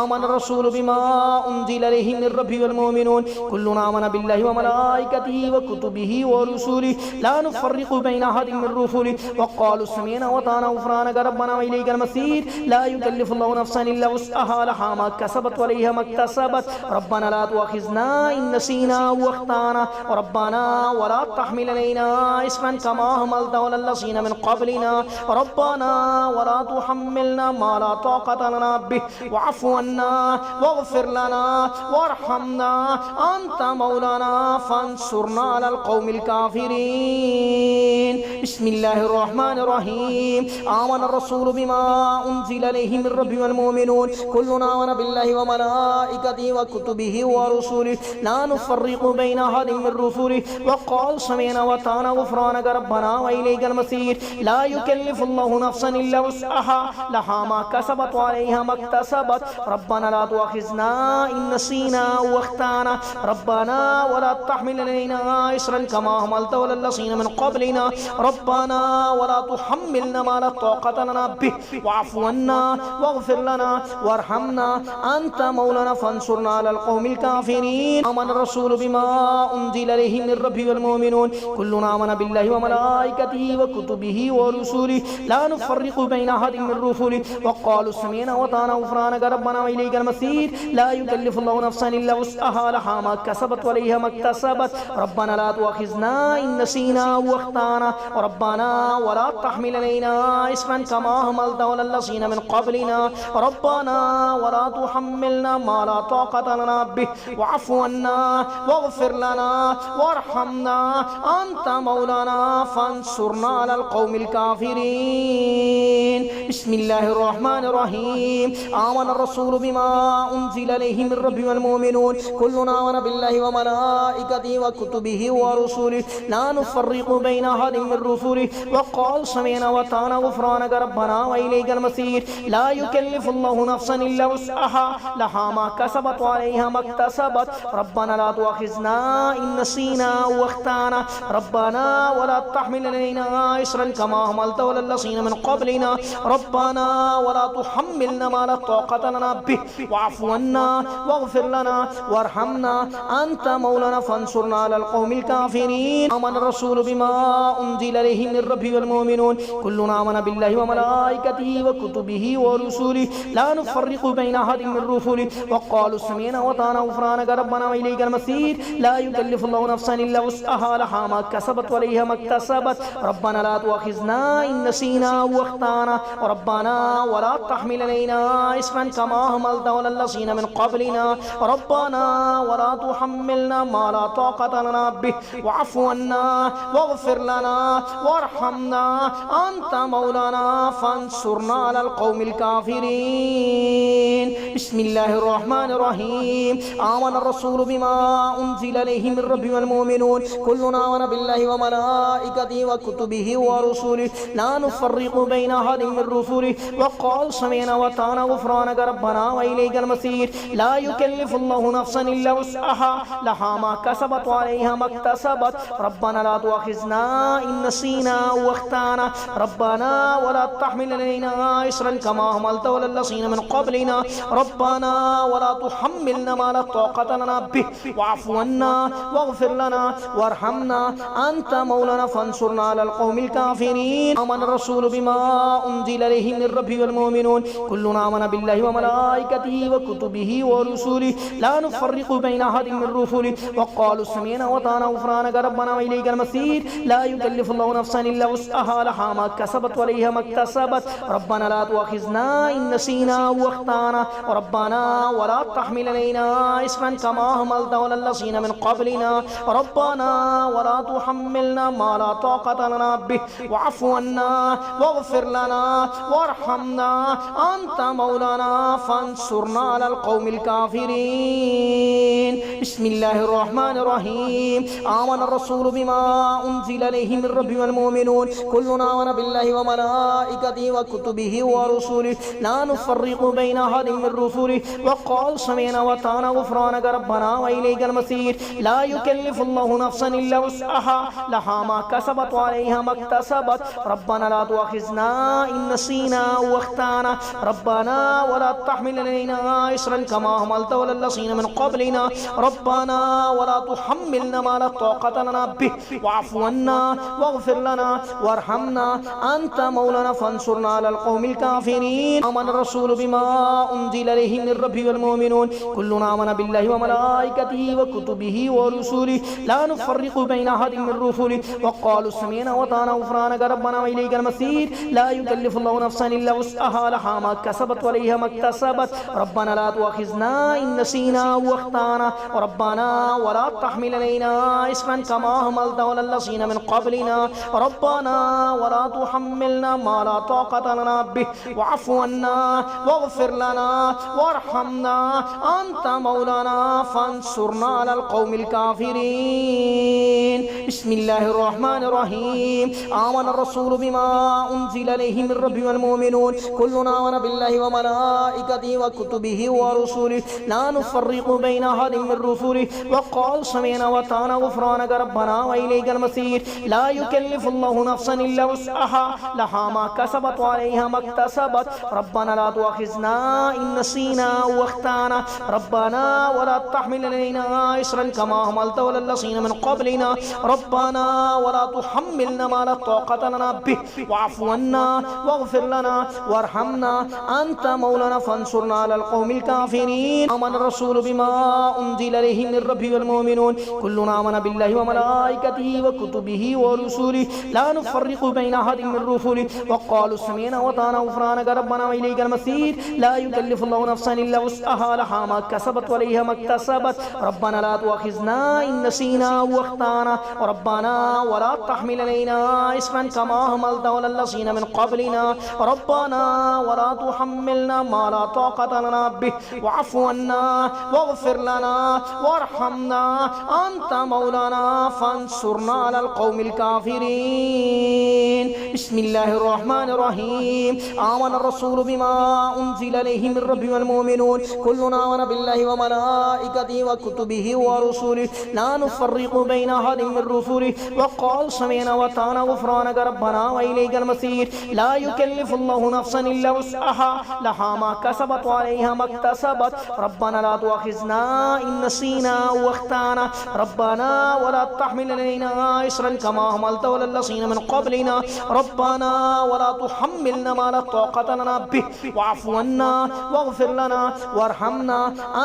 آمن الرسول بما أنزل إليه من ربه والمؤمنون كلنا آمن بالله وملائكته وكتبه ورسله لا نفرق بين أحد من رسله وقالوا سمعنا وأطعنا غفرانك ربنا وإليك المصير لا يكلف الله نفسا إلا وسعها لها ما كسبت وعليها ما اكتسبت ربنا لا تؤاخذنا إن نسينا وأخطأنا ربنا ولا تحمل علينا إصرا كما حملته على الذين من قبلنا ربنا ولا تحملنا ما لا طاقة لنا به واعف عنا واغفر لنا وارحمنا أنت مولانا فانصرنا على القوم الكافرين بسم الله الرحمن الرحيم آمن الرسول بما أنزل إليه من ربه والمؤمنون كلنا آمن بالله وملائكته وكتبه ورسله لا نفرق بين أحد من رسله وقال سمعنا وأطعنا غفرانك ربنا وإليك المصير لا يكلف الله نفسا إلا وسعها لها ما كسبت وعليها ما اكتسبت ربنا لا تؤاخذنا إن نسينا وأخطأنا ربنا ولا تحمل علينا إصرا كما حملته على الذين من قبلنا ربنا ولا تحملنا ما لا طاقة لنا به واعف عنا واغفر لنا وارحمنا أنت مولانا فانصرنا على القوم الكافرين آمن الرسول بما أنزل إليه من ربه والمؤمنون كلنا آمن بالله وملائكته وكتبه ورسله لا نفرق بين أحد من رسله وقالوا سمعنا وأطعنا غفرانك ربنا وإليك المصير لا يكلف الله نفسا إلا وسعها لها ما كسبت وعليها ما اكتسبت ربنا لا تؤاخذنا إن نسينا وأخطأنا ربنا ولا تحمل علينا إصرا كما حملته على الذين من قبلنا ربنا ولا تحملنا ما لا طاقة لنا به واعف عنا واغفر لنا وارحمنا أنت مولانا فانصرنا على القوم الكافرين بسم الله الرحمن الرحيم آمن الرسول بما أنزل إليه من ربه والمؤمنون كلنا آمن بالله وملائكته وكتبه ورسله لا نفرق بين أحد من رسله وقال سمعنا وأطعنا غفرانك ربنا وإليك المصير لا يكلف الله نفسا إلا وسعها لها ما كسبت وعليها ما اكتسبت ربنا لا تؤاخذنا إن نسينا وأخطأنا ربنا ولا تحمل علينا إصرا كما حملته على الذين من قبلنا ربنا ولا تحملنا ما لا طاقة لنا به واعف عنا واغفر لنا وارحمنا أنت مولانا فانصرنا على القوم الكافرين آمن الرسول بما أنزل إليه من ربه والمؤمنون كلنا آمن بالله وملائكته وكتبه ورسله لا نفرق بين أحد من رسله وقالوا سمعنا وأطعنا غفرانك ربنا وإليك المصير لا يكلف الله نفسا إلا وسعها لها ما كسبت وعليها ما اكتسبت ربنا لا تؤاخذنا إن نسينا وأخطأنا ربنا ولا تحمل علينا إصرا كما حملته على الذين من قبلنا ربنا ولا تحملنا ما لا طاقة لنا به واعف عنا واغفر لنا وارحمنا أنت مولانا فانصرنا على القوم الكافرين بسم الله الرحمن الرحيم آمن الرسول بما أنزل إليه من ربه والمؤمنون كلنا آمن بالله وملائكته وكتبه ورسله لا نفرق بين أحد من رسله وقال سمعنا وأطعنا غفرانك ربنا وإليك المصير لا يكلف الله نفسا إلا وسعها لها ما كسبت وعليها ما اكتسبت ربنا لا تؤاخذنا إن نسينا وأخطأنا ربنا ولا تحمل علينا إصرا كما حملته على الذين من قبلنا ربنا ولا تحملنا ما لا طاقة لنا به واعف عنا واغفر لنا وارحمنا أنت مولانا فانصرنا على القوم الكافرين آمن الرسول بما أنزل إليه من ربه والمؤمنون كلنا آمن بالله وملائكته وكتبه ورسله لا نفرق بين أحد من رسله وقالوا سمعنا وأطعنا غفرانك ربنا وإليك المصير لا يكلف الله نفسا إلا وسعها لها ما كسبت وعليها ما اكتسبت ربنا لا تؤاخذنا إن نسينا وأخطأنا ربنا ولا تحمل علينا إصرا كما حملته على الذين من قبلنا ربنا ولا تحملنا ما لا طاقة لنا به واعف عنا واغفر لنا وارحمنا أنت مولانا فانصرنا على القوم الكافرين بسم الله الرحمن الرحيم آمن الرسول بما أنزل إليه من ربه والمؤمنون كلنا آمن بالله وملائكته وكتبه ورسله لا نفرق بين أحد من رسله وقال سمعنا وأطعنا غفرانك ربنا وإليك المصير لا يكلف الله نفسا إلا وسعها لها ما كسبت وعليها ما اكتسبت ربنا لا تؤاخذنا إن نسينا واخطأنا ربنا ولا تحمل علينا إصرا كما حملته على الذين من قبلنا ربنا ولا تحملنا ما لا طاقة لنا به واعف عنا واغفر لنا وارحمنا أنت مولانا فانصرنا على القوم الكافرين آمن الرسول بما أنزل إليه من ربه والمؤمنون كلنا آمن بالله وملائكته وكتبه ورسله لا نفرق بين أحد من رسله وقالوا سمعنا وأطعنا غفرانك ربنا وإليك المصير لا يكلف الله نفسا إلا وسعها لها ما كسبت وعليها ما اكتسبت ربنا لا تؤاخذنا إن نسينا واخطأنا ربنا ولا تحمل علينا إصرا كما حملته على الذين من قبلنا ربنا ولا تحملنا ما لا طاقة لنا به واعف عنا واغفر لنا وارحمنا أنت مولانا فانصرنا على القوم الكافرين بسم الله الرحمن الرحيم آمن الرسول بما أنزل إليه من ربه والمؤمنون كلنا آمن بالله وملائكته وكتبه ورسله لا نفرق بين أحد من رسله وقال سمعنا وأطعنا غفرانك ربنا وإليك المصير لا يكلف الله نفسا إلا وسعها لها ما كسبت وعليها ما اكتسبت ربنا لا تؤاخذنا إن نسينا واخطأنا ربنا ولا تحمل علينا إصرا كما حملته على الذين من قبلنا ربنا ولا تحملنا ما لا طاقة لنا به واعف عنا واغفر لنا وارحمنا أنت مولانا فانصرنا على القوم الكافرين آمن الرسول بما أنزل إليه من ربه والمؤمنون كلنا آمن بالله وملائكته وكتبه ورسله لا نفرق بين أحد من رسله وقالوا سمعنا وأطعنا غفرانك ربنا وإليك المصير لا يكلف الله نفسا إلا وسعها لها ما كسبت وعليها ما اكتسبت ربنا لا تؤاخذنا إن نسينا واخطأنا ربنا ولا تحمل علينا إصرا كما حملته على الذين من قبلنا ربنا ولا تحملنا ما لا طاقة لنا به واعف عنا واغفر لنا وارحمنا أنت مولانا فانصرنا على القوم الكافرين بسم الله الرحمن الرحيم آمن الرسول بما أنزل إليه من ربه والمؤمنون كلنا آمن بالله وملائكته وكتبه ورسله لا نفرق بين أحد من رسله وقال سمعنا وأطعنا غفرانك ربنا وإليك المصير لا يكلف الله نفسا إلا وسعها لها ما كسبت وعليها ما اكتسبت ربنا لا تؤاخذنا إن نسينا واخطأنا ربنا ولا تحمل علينا إصرا كما حملته على الذين من قبلنا ربنا ولا تحملنا ما لا طاقة لنا به واعف عنا واغفر لنا وارحمنا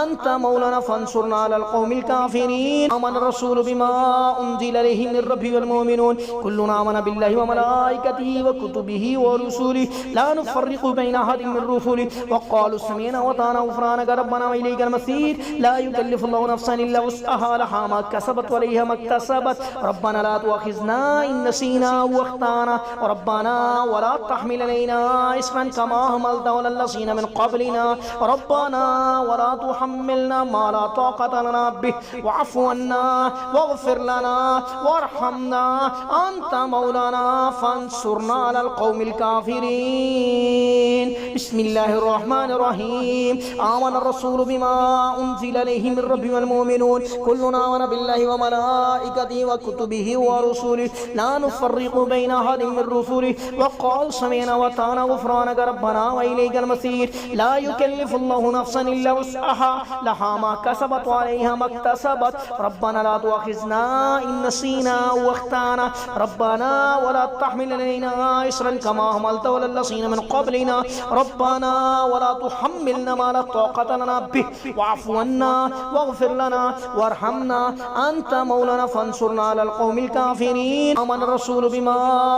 أنت مولانا فانصرنا على القوم الكافرين آمن الرسول بما أنزل إليه من ربه والمؤمنون كلنا آمن بالله وملائكته وكتبه ورسله لا نفرق بين أحد من رسله وقالوا سمعنا وأطعنا غفرانك ربنا وإليك المصير لا يكلف الله نفسا إلا وسعها لها ما كسبت وعليها ما اكتسبت ربنا لا تؤاخذنا إن نسينا واخطأنا ربنا ولا تحمل علينا إصرا كما حملته على الذين من قبلنا ربنا ولا تحملنا ما لا طاقة لنا به واعف عنا واغفر لنا وارحمنا أنت مولانا فانصرنا على القوم الكافرين بسم الله الرحمن الرحيم آمن الرسول بما أنزل إليه من ربه والمؤمنون كلنا آمن بالله وملائكته وكتبه ورسله لا نفرق بين أحد من رسله وقال سمعنا وأطعنا غفرانك ربنا وإليك المصير لا يكلف الله نفسا إلا وسعها لها ما كسبت وعليها ما اكتسبت ربنا لا تؤاخذنا إن نسينا واخطأنا ربنا ولا تحمل علينا إصرا كما حملته على الذين من قبلنا ربنا ولا تحملنا ما لا طاقة لنا به واعف عنا واغفر لنا وارحمنا أنت مولانا فانصرنا على القوم الكافرين آمن الرسول بما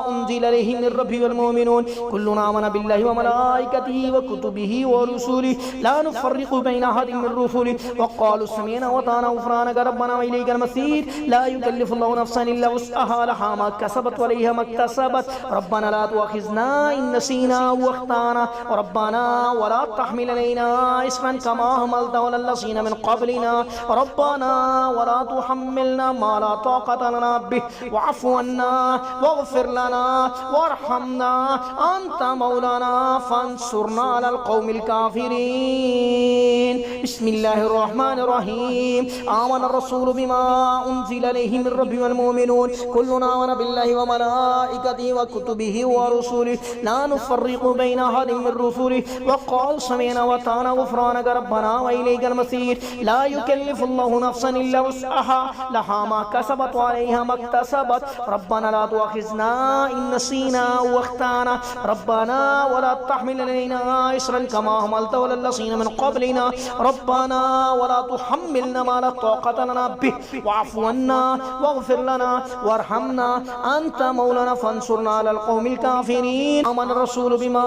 أنزل إليه من ربه والمؤمنون كلنا آمن بالله وملائكته وكتبه ورسله لا نفرق بين أحد من رسله وقالوا سمعنا وأطعنا غفرانك ربنا وإليك المصير لا يكلف الله نفسا إلا وسعها لها ما كسبت وعليها ما اكتسبت ربنا لا تؤاخذنا إن نسينا واخطأنا ربنا ولا تحمل علينا إصرا كما حملته على الذين من قبلنا ربنا ولا تحملنا ما لا طاقة لنا به واعف عنا واغفر لنا وارحمنا أنت مولانا فانصرنا على القوم الكافرين الكافرين بسم الله الرحمن الرحيم آمن الرسول بما أنزل إليه من ربه والمؤمنون كلنا آمن بالله وملائكته وكتبه ورسله لا نفرق بين أحد من رسله وقال سمعنا وأطعنا غفرانك ربنا وإليك المصير لا يكلف الله نفسا إلا وسعها لها ما كسبت وعليها ما اكتسبت ربنا لا تؤاخذنا إن نسينا واخطأنا ربنا ولا تحمل علينا إصرا كما حملته على الذين من قبلنا ربنا ولا تحملنا ما لا طاقة لنا به واعف عنا واغفر لنا وارحمنا أنت مولانا فانصرنا على القوم الكافرين آمن الرسول بما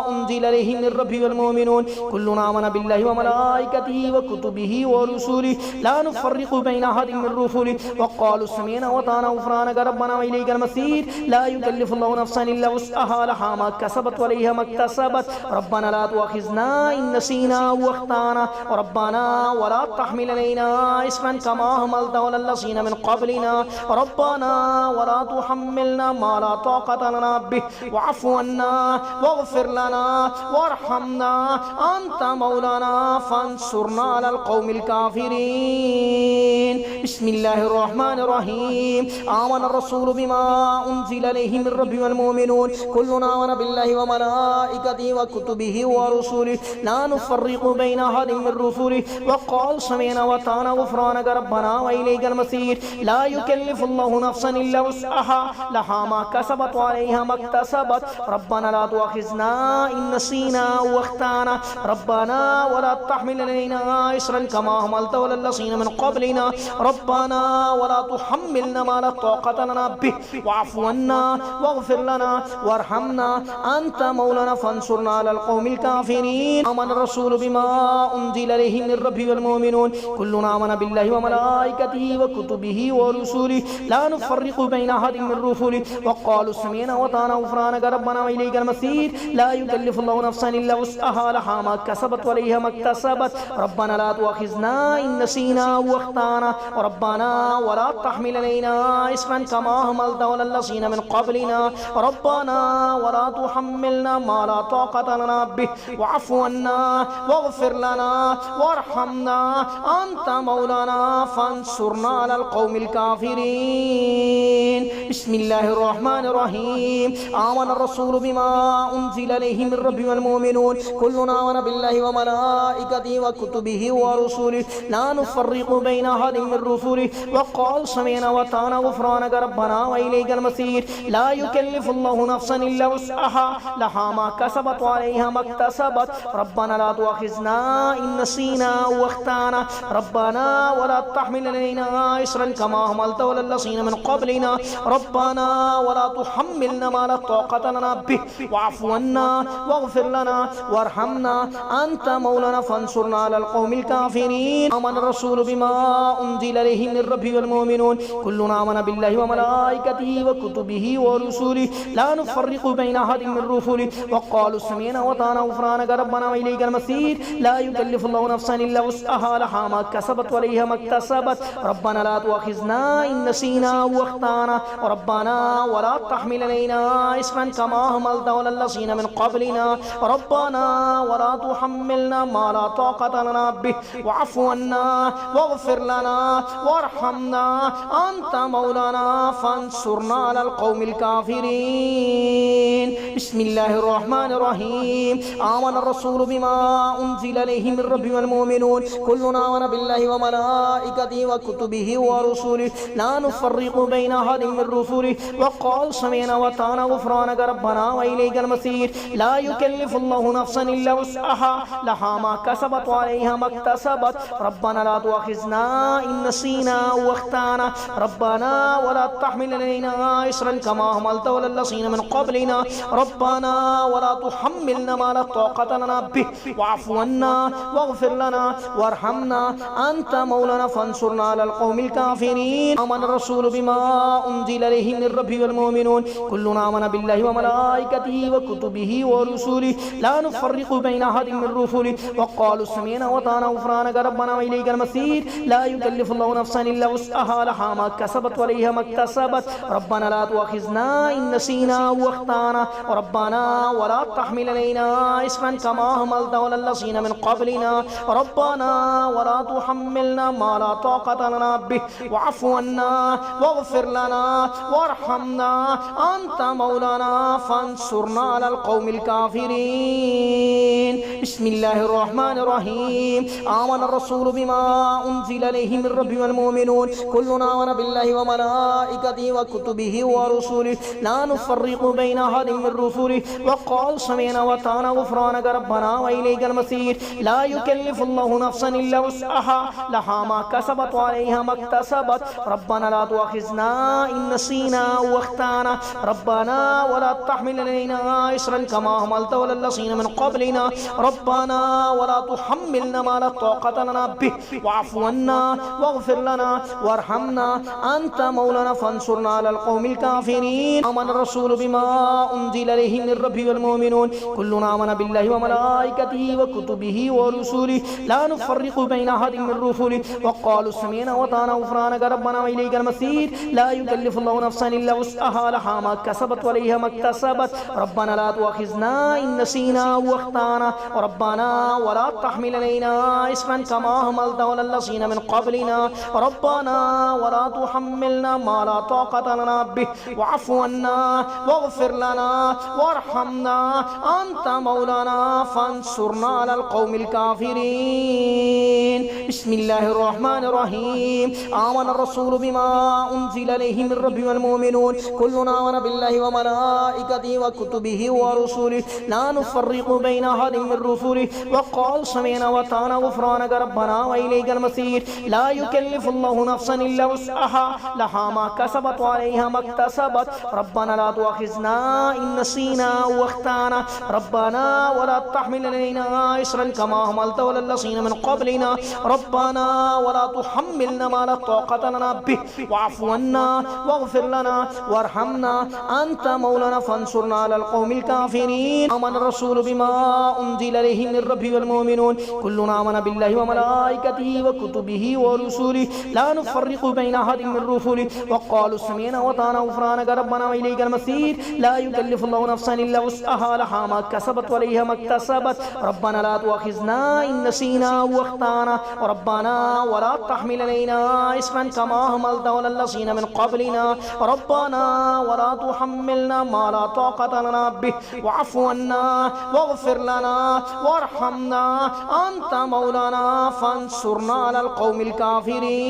أنزل إليه من ربه والمؤمنون كلنا آمن بالله وملائكته وكتبه ورسله لا نفرق بين أحد من رسله وقالوا سمعنا وأطعنا غفرانك ربنا وإليك المصير لا يكلف الله نفسا إلا وسعها لها ما كسبت وعليها ما اكتسبت ربنا لا تؤاخذنا إن نسينا واخطأنا ربنا ولا تحمل علينا إصرا كما حملته على الذين من قبلنا ربنا ولا تحملنا ما لا طاقة لنا به واعف عنا واغفر لنا وارحمنا أنت مولانا فانصرنا على القوم الكافرين بسم الله الرحمن الرحيم آمن الرسول بما أنزل إليه من ربه والمؤمنون كلنا آمن بالله وملائكته وكتبه ورسله لا نفرق بين أحد من رسله وقال سمعنا وأطعنا غفرانك ربنا وإليك المصير لا يكلف الله نفسا إلا وسعها لها ما كسبت وعليها ما اكتسبت ربنا لا تؤاخذنا إن نسينا واخطأنا ربنا ولا تحمل علينا إصرا كما حملته على الذين من قبلنا ربنا ولا تحملنا ما لا طاقة لنا به واعف عنا واغفر لنا وارحمنا أنت مولانا فانصرنا على القوم الكافرين آمن الرسول بما أنزل إليه من ربه والمؤمنون كلنا آمن بالله وملائكته وكتبه ورسله لا نفرق بين أحد من رسله وقالوا سمعنا وأطعنا غفرانك ربنا وإليك المصير لا يكلف الله نفسا إلا وسعها لها ما كسبت وعليها ما اكتسبت ربنا لا تؤاخذنا إن نسينا واخطأنا ربنا ولا تحمل علينا إصرا كما حملته على الذين من قبلنا ربنا ولا تحملنا ما لا طاقة لنا به واعف عنا واغفر لنا وارحمنا أنت مولانا فانصرنا على القوم الكافرين بسم الله الرحمن الرحيم آمن الرسول بما أنزل إليه من ربه والمؤمنون كلنا آمن بالله وملائكته وكتبه ورسله لا نفرق بين أحد من رسله وقال سمعنا وأطعنا غفرانك ربنا وإليك المصير لا يكلف الله نفسا إلا وسعها لها ما كسبت وعليها ما اكتسبت ربنا لا تؤاخذنا إن نسينا واخطأنا ربنا ولا تحمل علينا إصرا كما حملته على الذين من قبلنا ربنا ولا تحملنا ما لا طاقة لنا به واعف عنا واغفر لنا وارحمنا أنت مولانا فانصرنا على القوم الكافرين آمن الرسول بما أنزل إليه من ربه والمؤمنون كلنا آمن بالله وملائكته وكتبه ورسله لا نفرق بين أحد من رسله وقالوا سمعنا وأطعنا غفرانك ربنا وإليك المصير لا يكلف الله نفسا إلا وسعها لها ما كسبت وعليها ما اكتسبت ربنا لا تؤاخذنا إن نسينا واخطأنا ربنا ولا تحمل علينا إصرا كما حملته على الذين من قبلنا ربنا ولا تحملنا ما لا طاقة لنا به واعف عنا واغفر لنا وارحمنا أنت مولانا فانصرنا على القوم الكافرين بسم الله الرحمن الرحيم آمن الرسول بما أنزل إليه من ربه والمؤمنون كلنا آمن بالله وملائكته وكتبه ورسله لا نفرق بين أحد من رسله وقال سمعنا وأطعنا غفرانك ربنا وإليك المصير لا يكلف الله نفسا إلا وسعها لها ما كسبت وعليها ما اكتسبت ربنا لا تؤاخذنا إن نسينا واخطأنا ربنا ولا تحمل علينا إصرا كما حملته على الذين من قبلنا ربنا ولا تحملنا ما لا طاقة لنا به واعف عنا واغفر لنا وارحمنا أنت مولانا فانصرنا على القوم الكافرين آمن الرسول بما أنزل إليه من ربه والمؤمنون كلنا آمن بالله وملائكته وكتبه ورسله لا نفرق بين أحد من رسله وقالوا سمعنا وأطعنا غفرانك ربنا وإليك المصير لا يكلف الله نفسا إلا وسعها لها ما كسبت وعليها ما اكتسبت ربنا لا تؤاخذنا إن نسينا واخطأنا ربنا ولا تحمل علينا إصرا كما حملته على الذين من قبلنا ربنا ولا تحملنا ما لا طاقة لنا به واعف عنا واغفر لنا وارحمنا أنت مولانا فانصرنا على القوم الكافرين بسم الله الرحمن الرحيم آمن الرسول بما أنزل إليه من ربه والمؤمنون كلنا آمن بالله وملائكته وكتبه ورسله لا نفرق بين أحد من رسله وقال سمعنا وأطعنا غفرانك ربنا وإليك المصير لا يكلف الله نفسا إلا وسعها لها ما كسبت وعليها ما اكتسبت ربنا لا تؤاخذنا إن نسينا واخطأنا ربنا ولا تحمل علينا إصرا كما حملته على الذين من قبلنا ربنا ولا تحملنا ما لا طاقة لنا به واعف عنا واغفر لنا وارحمنا أنت مولانا فانصرنا على القوم الكافرين آمن الرسول بما أنزل إليه من ربه والمؤمنون كلنا آمن بالله وملائكته وكتبه ورسله لا نفرق بين أحد من رسله وقالوا سمعنا وأطعنا غفرانك ربنا وإليك المصير لا يكلف الله نفسا إلا وسعها لها ما كسبت وعليها ما اكتسبت ربنا لا تؤاخذنا إن نسينا واخطأنا ربنا ولا تحمل علينا إصرا كما حملته على الذين من قبلنا ربنا ولا تحملنا ما لا طاقة لنا به واعف عنا واغفر لنا وارحمنا أنت مولانا فانصرنا على القوم الكافرين بسم الله الرحمن الرحيم آمن الرسول بما أنزل إليه من ربه والمؤمنون كلنا آمن بالله وملائكته وكتبه ورسله لا نفرق بين أحد من رسله وقال سمعنا وأطعنا غفرانك ربنا وإليك المصير لا يكلف الله نفسا إلا وسعها لها ما كسبت وعليها ما اكتسبت ربنا لا تؤاخذنا إن نسينا واخطأنا ربنا ولا تحمل علينا إصرا كما حملته على الذين من قبلنا ربنا ولا تحملنا ما لا طاقة لنا به واعف عنا واغفر لنا وارحمنا أنت مولانا فانصرنا على القوم الكافرين آمن الرسول بما أنزل إليه من ربه والمؤمنون كلنا آمن بالله وملائكته وكتبه ورسله لا نفرق بين أحد من رسله وقالوا سمعنا وأطعنا غفرانك ربنا وإليك المصير لا يكلف الله نفسا إلا وسعها لها ما كسبت وعليها ما اكتسبت ربنا لا تؤاخذنا إن نسينا واخطأنا ربنا ولا تحمل علينا إصرا كما حملته على الذين من قبلنا ربنا ولا تحملنا ما لا طاقة لنا به واعف عنا واغفر لنا وارحمنا أنت مولانا فانصرنا على القوم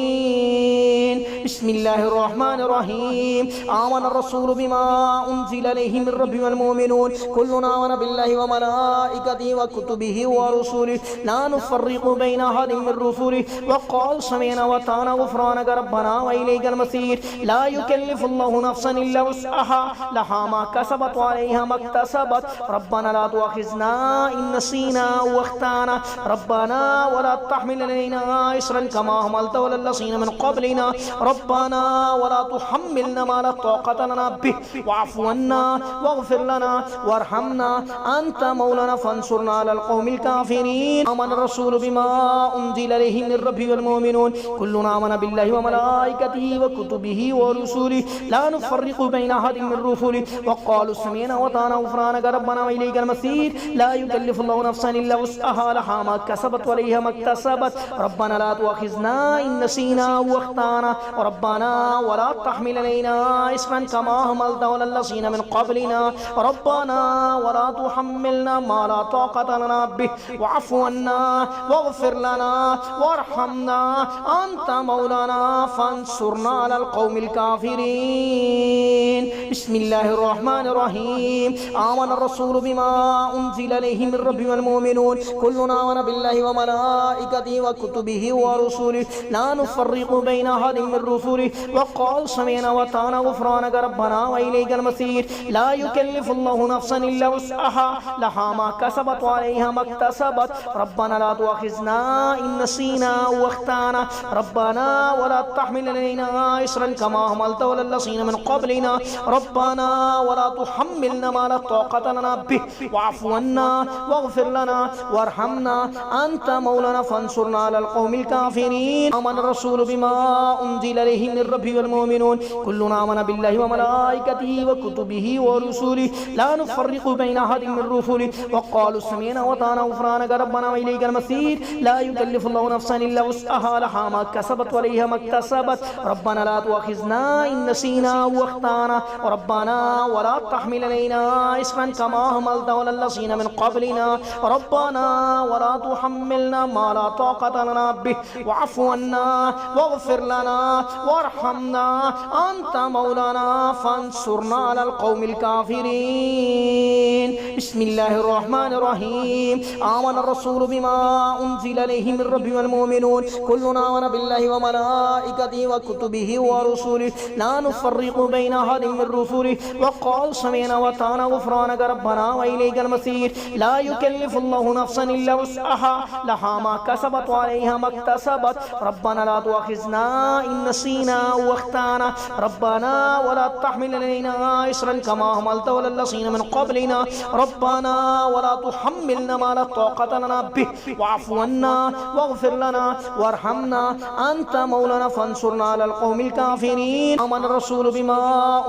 الكافرين بسم الله الرحمن الرحيم آمن الرسول بما أنزل إليه من ربه والمؤمنون كلنا آمن بالله وملائكته وكتبه ورسله لا نفرق بين أحد من رسله وقال سمعنا وأطعنا غفرانك ربنا وإليك المصير لا يكلف الله نفسا إلا وسعها لها ما كسبت وعليها ما اكتسبت ربنا لا تؤاخذنا إن نسينا واخطأنا ربنا ولا تحمل علينا إصرا كما حملته على الذين من قبلنا ربنا ولا تحملنا ما لا طاقة لنا به واعف عنا واغفر لنا وارحمنا أنت مولانا فانصرنا على القوم الكافرين آمن الرسول بما أنزل إليه من ربه والمؤمنون كلنا آمن بالله وملائكته وكتبه ورسله لا نفرق بين أحد من رسله وقالوا سمعنا وأطعنا غفرانك ربنا وإليك المصير لا يكلف الله نفسا إلا وسعها لها ما كسبت وعليها ما اكتسبت ربنا لا تؤاخذنا إن نسينا واخطأنا ربنا ولا تحمل علينا إصرا كما حملته على الذين من قبلنا ربنا ولا تحملنا ما لا طاقة لنا به واعف عنا واغفر لنا وارحمنا أنت مولانا فانصرنا على القوم الكافرين بسم الله الرحمن الرحيم آمن الرسول بما أنزل إليه من ربه والمؤمنون كلنا آمن بالله وملائكته وكتبه ورسله لا نفرق بين أحد من رسله وقال سمعنا وأطعنا غفرانك ربنا وإليك المصير لا يكلف الله نفسا إلا وسعها لها ما كسبت وعليها ما اكتسبت ربنا لا تؤاخذنا إن نسينا نسينا واخطأنا ربنا ولا تحمل علينا إصرا كما حملته على الذين من قبلنا ربنا ولا تحملنا ما لا طاقة لنا به واعف عنا واغفر لنا وارحمنا أنت مولانا فانصرنا على القوم الكافرين آمن الرسول بما أنزل إليه من ربه والمؤمنون كلنا آمن بالله وملائكته وكتبه ورسله لا نفرق بين أحد من رسله وقالوا سمعنا وأطعنا غفرانك ربنا وإليك المصير لا يكلف الله نفسا إلا وسعها لها ما كسبت وعليها ما اكتسبت ربنا لا تؤاخذنا إن نسينا واخطأنا ربنا ولا تحمل علينا إصرا كما حملته على الذين من قبلنا ربنا ولا تحملنا ما لا طاقة لنا به واعف عنا واغفر لنا وارحمنا أنت مولانا فانصرنا على القوم الكافرين بسم الله الرحمن الرحيم آمن الرسول بما أنزل إليه من ربه والمؤمنون كلنا آمن بالله وملائكته وكتبه ورسله لا نفرق بين أحد من رسله وقال سمعنا وأطعنا غفرانك ربنا وإليك المصير لا يكلف الله نفسا إلا وسعها لها ما كسبت وعليها ما اكتسبت ربنا لا تؤاخذنا إن نسينا واخطأنا ربنا ولا تحمل علينا إصرا كما حملته على الذين من قبلنا ربنا ولا تحملنا ما لا طاقة لنا به واعف عنا واغفر لنا وارحمنا أنت مولانا فانصرنا على القوم الكافرين آمن الرسول بما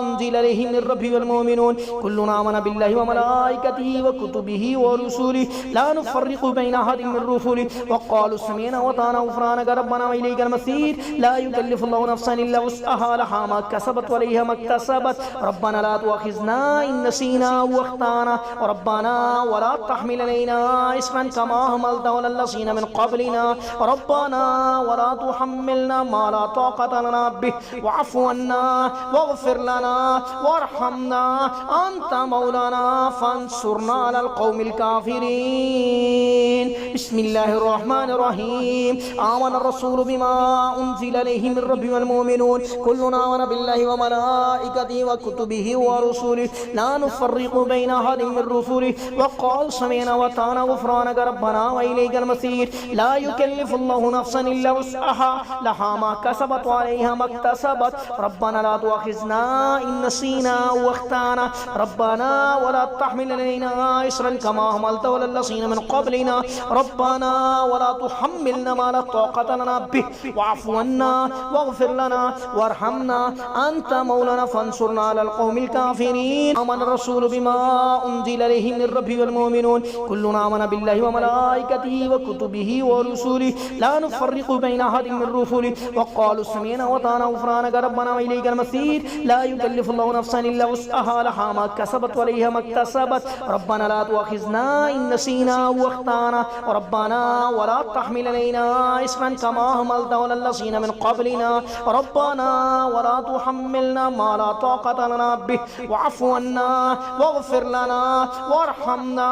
أنزل إليه من ربه والمؤمنون كلنا آمن بالله وملائكته وكتبه ورسله لا نفرق بين أحد من رسله وقالوا سمعنا وأطعنا غفرانك ربنا وإليك المصير لا يكلف الله نفسا إلا وسعها لها ما كسبت وعليها ما اكتسبت ربنا لا تؤاخذنا إن نسينا واخطأنا ربنا ولا تحمل علينا إصرا كما حملته على الذين من قبلنا ربنا ولا تحملنا ما لا طاقة لنا به واعف عنا واغفر لنا وارحمنا أنت مولانا فانصرنا على القوم الكافرين بسم الله الرحمن الرحيم آمن الرسول بما أنزل إليه من ربه والمؤمنون كلنا آمن بالله وملائكته وكتبه ورسله لا نفرق بين أحد من رسله وقال سمعنا وأطعنا غفرانك ربنا وإليك المصير لا يكلف الله نفسا إلا وسعها لها ما كسبت وعليها ما اكتسبت ربنا لا تؤاخذنا إن نسينا واخطأنا ربنا ولا تحمل علينا إصرا كما حملته على الذين من قبلنا ربنا ولا تحملنا ما لا طاقة لنا به واعف عنا واغفر لنا وارحمنا أنت مولانا فانصرنا على القوم الكافرين آمن الرسول بما أنزل إليه من ربه والمؤمنون كلنا آمن بالله وملائكته وكتبه ورسله لا نفرق بين أحد من رسله وقالوا سمعنا وأطعنا غفرانك ربنا وإليك المصير لا يكلف الله نفسا إلا وسعها لها ما كسبت وعليها ما اكتسبت ربنا لا تؤاخذنا إن نسينا واخطأنا ربنا ولا تحمل علينا إصرا كما حملته على الذين من قبلنا ربنا ولا تحملنا ما لا طاقة لنا به واعف عنا واغفر لنا وارحمنا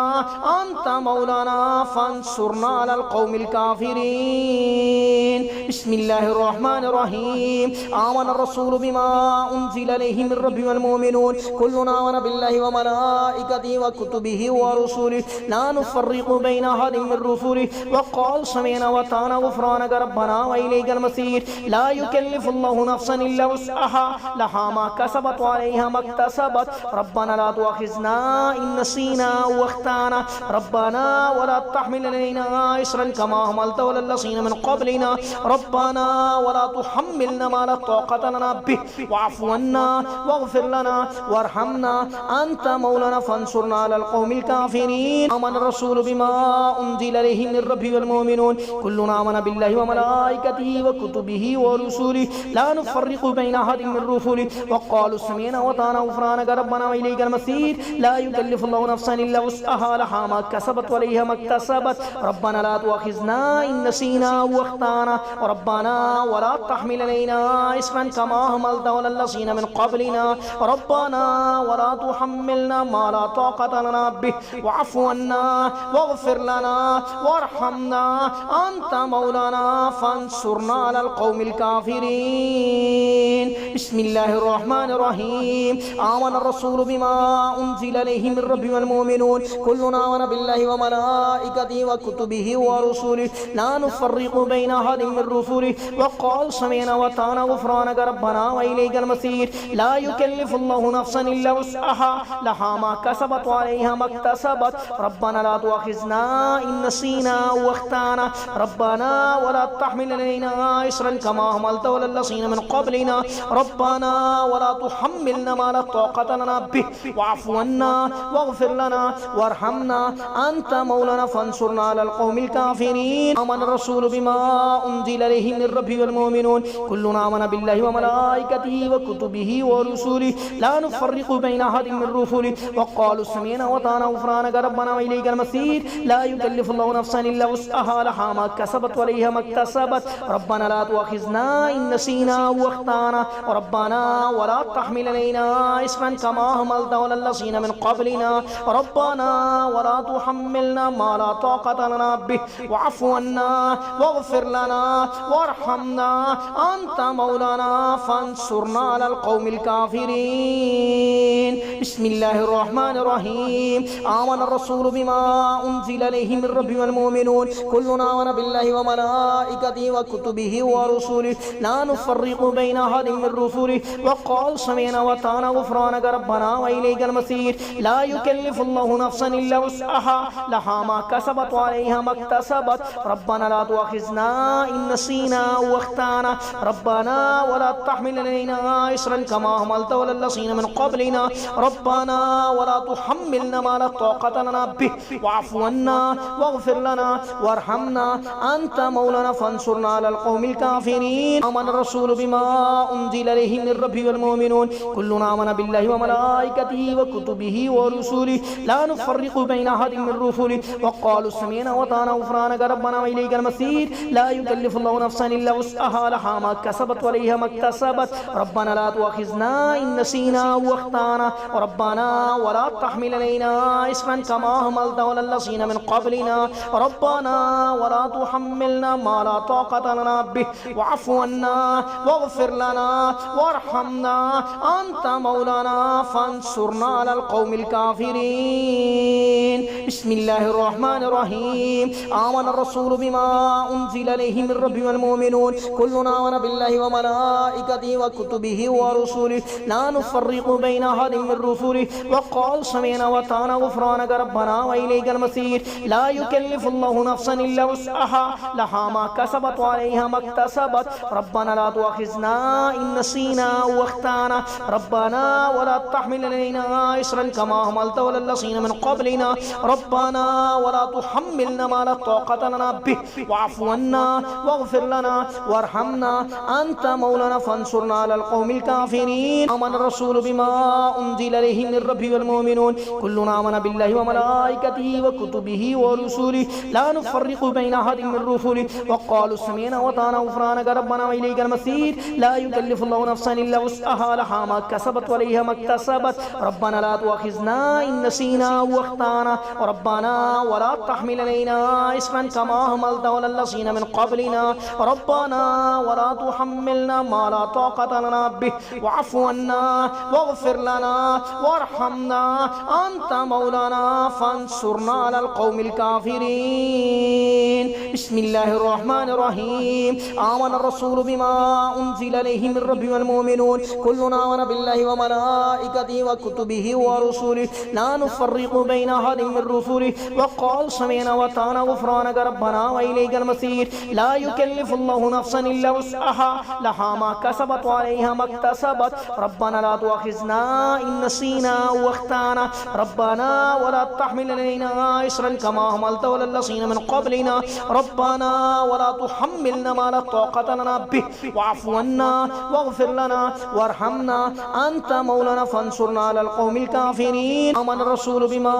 أنت مولانا فانصرنا على القوم الكافرين بسم الله الرحمن الرحيم آمن الرسول بما أنزل إليه من ربه والمؤمنون كلنا آمن بالله وملائكته وكتبه ورسله لا نفرق بين أحد من رسله وقال سمعنا وأطعنا غفرانك ربنا وإليك المصير لا يكلف الله نفسا إلا وسعها لها ما كسبت وعليها ما اكتسبت ربنا لا تؤاخذنا إن نسينا واخطأنا ربنا ولا تحمل علينا إصرا كما حملته على الذين من قبلنا ربنا ولا تحملنا ما لا طاقة لنا به واعف عنا واغفر لنا وارحمنا أنت مولانا فانصرنا على القوم الكافرين آمن الرسول بما أنزل إليه من ربه والمؤمنون كلنا آمن بالله وملائكته وكتبه ورسله لا نفرق بين أحد من رسله وقالوا سمعنا وأطعنا غفرانك ربنا وإليك المصير لا يكلف الله نفسا إلا وسعها لها ما كسبت وعليها ما اكتسبت ربنا لا تؤاخذنا إن نسينا واخطأنا ربنا ولا تحمل علينا إصرا كما حملته على الذين من قبلنا ربنا ولا تحملنا ما لا طاقة لنا به واعف عنا واغفر لنا وارحمنا أنت مولانا فانصرنا على القوم الكافرين بسم الله الرحمن الرحيم آمن الرسول بما أنزل إليه من ربه والمؤمنون كلنا آمن بالله وملائكته وكتبه ورسله لا نفرق بين أحد من رسله وقال سمعنا وأطعنا غفرانك ربنا وإليك المصير لا يكلف الله نفسا إلا وسعها لها ما كسبت وعليها ما اكتسبت ربنا لا تؤاخذنا إن نسينا واخطأنا ربنا ولا تحمل علينا إصرا كما حملته على الذين من قبلنا ربنا ولا تحملنا ما لا طاقة لنا به واعف عنا واغفر لنا وارحمنا أنت مولانا فانصرنا على القوم الكافرين آمن الرسول بما أنزل إليه من ربه والمؤمنون كلنا آمن بالله وملائكته وكتبه ورسله لا نفرق بين أحد من رسله وقالوا سمعنا وأطعنا غفرانك ربنا وإليك المصير لا يكلف الله نفسا إلا وسعها لها ما كسبت وعليها ما اكتسبت ربنا لا تؤاخذنا إن نسينا واخطأنا ربنا ولا تحمل علينا إصرا كما حملته على الذين من قبلنا ربنا ولا تحملنا ما لا طاقة لنا به واعف عنا واغفر لنا وارحمنا أنت مولانا فانصرنا على القوم الكافرين بسم الله الرحمن الرحيم آمن الرسول بما أنزل إليه من ربه والمؤمنون كلنا آمن بالله وملائكته وكتبه ورسله لا نفرق بين أحد من رسله وقال سمعنا وأطعنا غفرانك ربنا وإليك المصير لا يكلف الله نفسا إلا وسعها لها ما كسبت وعليها ما اكتسبت ربنا لا تؤاخذنا إن نسينا واخطأنا ربنا ولا تحمل علينا إصرا كما حملته على الذين من قبلنا ربنا ولا تحملنا ما لا طاقة لنا به واعف عنا واغفر لنا وارحمنا أنت مولانا فانصرنا على القوم الكافرين آمن الرسول بما أنزل إليه من ربه والمؤمنون كلنا آمن بالله وملائكته وكتبه ورسله لا نفرق بين أحد من رسله وقالوا سمعنا وأطعنا غفرانك ربنا وإليك المصير لا يكلف الله نفسا إلا وسعها لها ما كسبت وعليها ما اكتسبت ربنا لا تؤاخذنا إن نسينا واخطأنا ربنا ولا تحمل علينا إصرا كما حملته على الذين من قبلنا ربنا ولا تحملنا ما لا طاقة لنا به واعف عنا واغفر لنا وارحمنا أنت مولانا فانصرنا على القوم الكافرين بسم الله الرحمن الرحيم آمن الرسول بما أنزل إليه من ربه والمؤمنون كلنا آمن بالله وملائكته وكتبه ورسله لا نفرق بين أحد من رسله وقال سمعنا وأطعنا غفرانك ربنا وإليك المصير لا يكلف الله نفسا إلا وسعها لها ما كسبت وعليها ما اكتسبت ربنا لا تؤاخذنا إن نسينا واخطأنا ربنا ولا تحمل علينا إصرا كما حملته على الذين من قبلنا ربنا ولا تحملنا ما لا طاقة لنا به واعف عنا واغفر لنا وارحمنا أنت مولانا فانصرنا على القوم الكافرين آمن الرسول بما أنزل إليه من ربه والمؤمنون كلنا آمن بالله وملائكته وكتبه ورسله لا نفرق بين أحد من رسله وقالوا سمعنا وأطعنا غفرانك ربنا وإليك المصير لا يكلف الله نفسا إلا وسعها لها ما كسبت وعليها ما اكتسبت ربنا لا تؤاخذنا إن نسينا واخطأنا ربنا ولا تحمل علينا إصرا كما حملته على الذين من قبلنا ربنا ولا تحملنا ما لا طاقة لنا به واعف عنا واغفر لنا وارحمنا أنت مولانا فانصرنا على القوم الكافرين بسم الله الرحمن الرحيم آمن الرسول بما أنزل إليه من ربه والمؤمنون كلنا آمن بالله وملائكته وكتبه ورسله لا نفرق بين أحد من رسله وقال سمعنا وأطعنا غفرانك ربنا وإليك المصير لا يكلف الله نفسا إلا وسعها لها ما كسبت وعليها ما اكتسبت ربنا لا تؤاخذنا إن نسينا واخطأنا ربنا ولا تحمل علينا إصرا كما حملته على الذين من قبلنا ربنا ولا تحملنا ما لا طاقة لنا به واعف عنا واغفر لنا وارحمنا أنت مولانا فانصرنا على القوم الكافرين آمن الرسول بما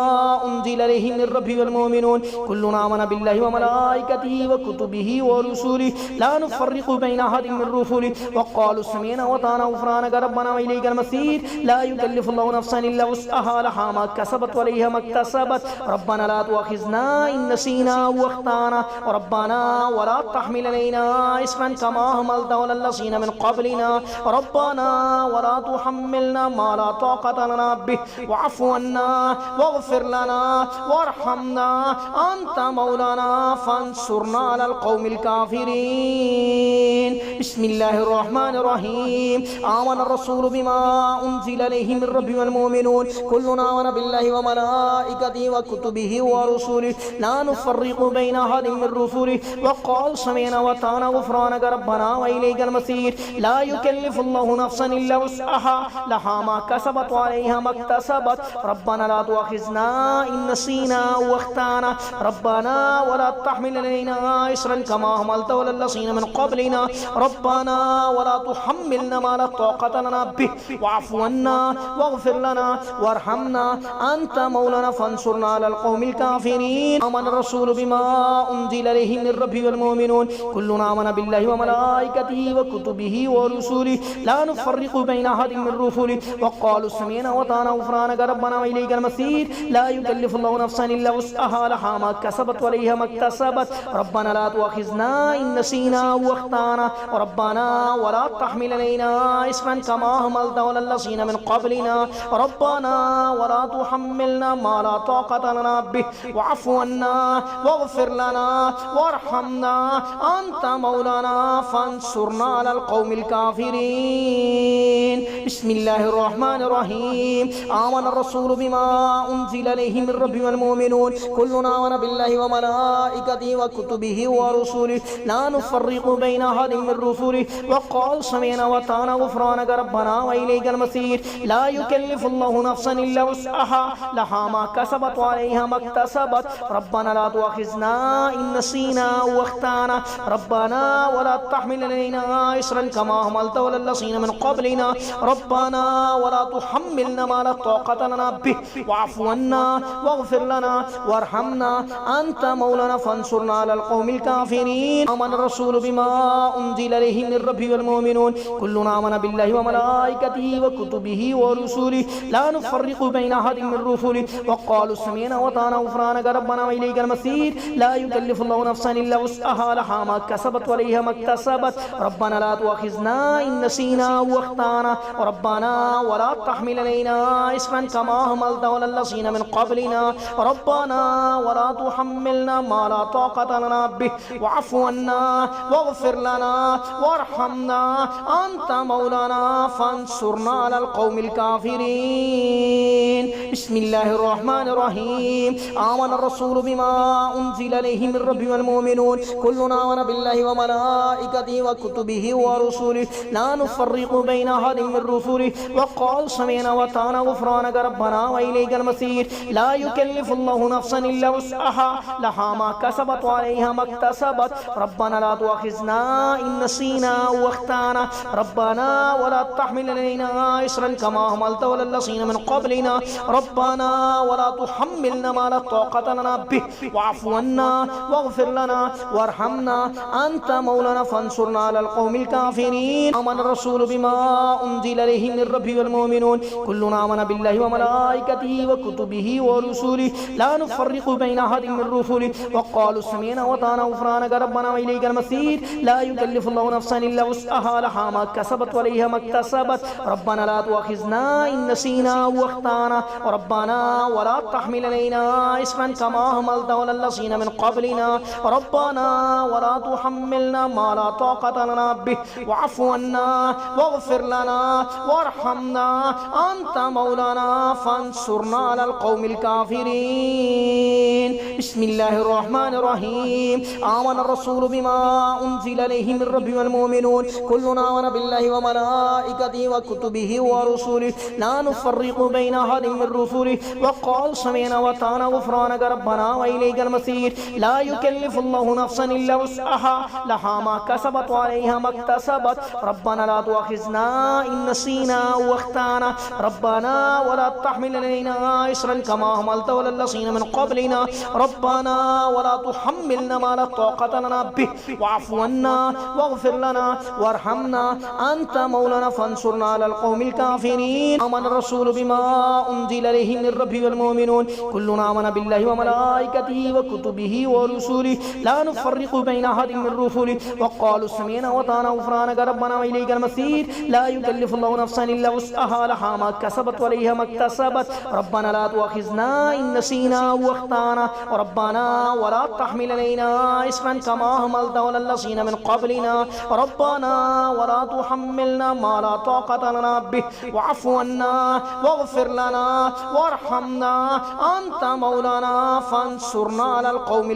أنزل إليه من ربه والمؤمنون كلنا آمن بالله وملائكته وكتبه ورسله ورسله لا نفرق بين أحد من رسله وقالوا سمعنا وأطعنا غفرانك ربنا وإليك المصير لا يكلف الله نفسا إلا وسعها لها ما كسبت وعليها ما اكتسبت ربنا لا تؤاخذنا إن نسينا وأخطأنا ربنا ولا تحمل علينا إصرا كما حملته على الذين من قبلنا ربنا ولا تحملنا ما لا طاقة لنا به واعف عنا واغفر لنا وارحمنا أنت مولانا فانصرنا على القوم الكافرين بسم الله الرحمن الرحيم آمن الرسول بما أنزل إليه من ربه والمؤمنون كلنا آمن بالله وملائكته وكتبه ورسله لا نفرق بين أحد من رسله وقال سمعنا وأطعنا غفرانك ربنا وإليك المصير لا يكلف الله نفسا إلا وسعها لها ما كسبت وعليها ما اكتسبت ربنا لا تؤاخذنا إن نسينا وأخطأنا ربنا ولا تحمل علينا إصرا كما حملته على الذين من قبلنا ربنا ولا تحملنا ما لا طاقة لنا به واعف عنا واغفر لنا وارحمنا أنت مولانا فانصرنا على القوم الكافرين آمن الرسول بما أنزل إليه من ربه والمؤمنون كلنا آمن بالله وملائكته وكتبه ورسله لا نفرق بين أحد من رسله وقالوا سمعنا وأطعنا غفرانك ربنا وإليك المصير لا يكلف الله نفسا إلا وسعها لها ما كسبت وعليها ما اكتسبت ربنا لا تؤاخذنا إن نسينا وأخطأنا ربنا ولا تحمل علينا إصرا كما حملته على الذين من قبلنا ربنا ولا تحملنا ما لا طاقة لنا به واعف عنا واغفر لنا وارحمنا أنت مولانا فانصرنا على القوم الكافرين بسم الله الرحمن الرحيم آمن الرسول بما أنزل إليه من ربه والمؤمنون كلنا آمن بالله وملائكته وكتبه ورسله لا نفرق بين أحد من رسله وقال سمعنا وأطعنا غفرانك ربنا وإليك المصير لا يكلف الله نفسا إلا وسعها لها ما كسبت وعليها ما اكتسبت ربنا لا تؤاخذنا إن نسينا وأخطأنا ربنا ولا تحمل علينا إصرا كما حملته على الذين من قبلنا ربنا ولا تحملنا ما لا طاقة لنا به واعف عنا واغفر لنا وارحمنا أنت مولانا فانصرنا على القوم الكافرين آمن الرسول بما أنزل إليه من ربه والمؤمنون كلنا آمن بالله وملائكته وكتبه ورسله لا نفرق بين أحد من رسله وقالوا سمعنا وأطعنا غفرانك ربنا وإليك المصير لا يكلف الله نفسا إلا وسعها لها ما كسبت وعليها ما اكتسبت ربنا لا تؤاخذنا إن نسينا وأخطأنا ربنا ولا تحمل علينا إصرا كما حملته على الذين من قبلنا ربنا ولا تحملنا ما لا طاقة لنا به واعف عنا واغفر لنا وارحمنا أنت مولانا فانصرنا على القوم الكافرين بسم الله الرحمن الرحيم آمن الرسول بما أنزل إليه من ربه والمؤمنون كلنا آمن بالله وملائكته وكتبه ورسله لا نفرق بين أحد من رسله وقال سمعنا وأطعنا غفرانك ربنا وإليك المصير لا يكلف الله نفسا إلا وسعها لها ما كسبت وعليها ما اكتسبت ربنا لا تؤاخذنا إن نسينا وأخطأنا ربنا ولا تحمل علينا إصرا كما حملته على الذين من قبلنا ربنا ولا تحملنا ما لا طاقة لنا به واعف عنا واغفر لنا وارحمنا أنت مولانا فانصرنا على القوم الكافرين آمن الرسول بما أنزل إليه من ربه والمؤمنون كلنا آمن بالله وملائكته وكتبه ورسله لا نفرق بين أحد من رسله وقالوا سمعنا وأطعنا غفرانك ربنا وإليك المصير لا يكلف الله نفسا إلا وسعها لها ما كسبت وعليها ما اكتسبت ربنا لا تؤاخذنا إن نسينا وأخطأنا ربنا ولا تحمل علينا إصرا كما حملته على الذين من قبلنا ربنا ولا تحملنا ما لا طاقة لنا به واعف عنا واغفر لنا وارحمنا أنت مولانا فانصرنا على القوم الكافرين بسم الله الرحمن الرحيم آمن الرسول بما أنزل إليه من ربه والمؤمنون كلنا آمن بالله وملائكته وكتبه ورسله لا نفرق بين أحد من رسله وقال سمعنا وأطعنا غفرانك ربنا وإليك المصير لا يكلف الله نفسا إلا وسعها لها ما كسبت وعليها ما اكتسبت ربنا لا تؤاخذنا إن نسينا وأخطأنا ربنا ولا تحمل علينا إصرا كما حملته على الذين من قبلنا ربنا ولا تحملنا ما لا طاقة لنا به به واعف عنا واغفر لنا وارحمنا أنت مولانا فانصرنا على القوم الكافرين. آمن الرسول بما أنزل إليه من ربه والمؤمنون كلنا آمن بالله وملائكته وكتبه ورسله لا نفرق بين أحد من رسله وقالوا سمعنا وأطعنا غفرانك ربنا وإليك المصير. لا يكلف الله نفسا إلا وسعها لها ما كسبت وعليها ما اكتسبت ربنا لا تؤاخذنا إن نسينا وأخطأنا ربنا ولا تحمل علينا إصرا كما حملته على الذين من قبلنا ربنا ولا تحملنا ما لا طاقة لنا به واعف عنا واغفر لنا وارحمنا أنت مولانا فانصرنا على القوم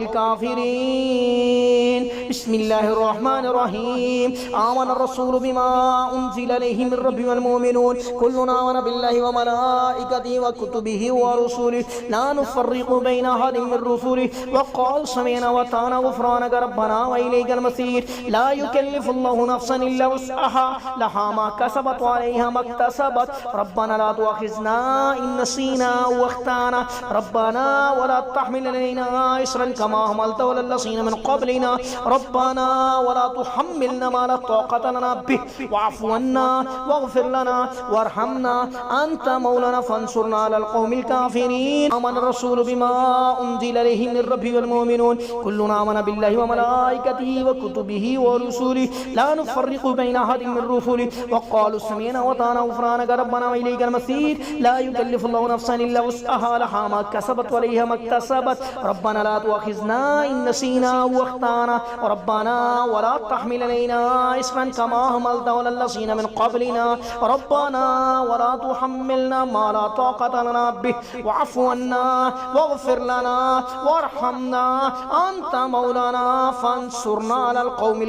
الكافرين. بسم الله الرحمن الرحيم. آمن الرسول بما أنزل إليه من ربه والمؤمنون كلنا آمن بالله وملائكته وكتبه ورسله لا نفرق بين أحد من رسله وقال سمعنا وأطعنا غفرانك ربنا وإليك المصير. لا يكلف الله نفسا إلا وسعها لها ما كسبت وعليها ما اكتسبت ربنا لا تؤاخذنا إن نسينا وأخطأنا ربنا ولا تحمل علينا إصرا كما حملته على الذين من قبلنا ربنا ولا تحملنا ما لا طاقة لنا به واعف عنا واغفر لنا وارحمنا أنت مولانا فانصرنا على القوم الكافرين. آمن الرسول بما أنزل إليه من ربه والمؤمنون كلنا آمن بالله وملائكته وكتبه ورسله لا نفرق بين أحد من رسله وقالوا سمعنا وأطعنا غفرانك ربنا وإليك المصير. لا يكلف الله نفسا إلا وسعها لها ما كسبت وعليها ما اكتسبت ربنا لا تؤاخذنا إن نسينا وأخطأنا ربنا ولا تحمل علينا إصرا كما حملته على الذين من قبلنا ربنا ولا تحملنا ما لا طاقة لنا به واعف عنا واغفر لنا وارحمنا أنت مولانا فانصرنا على القوم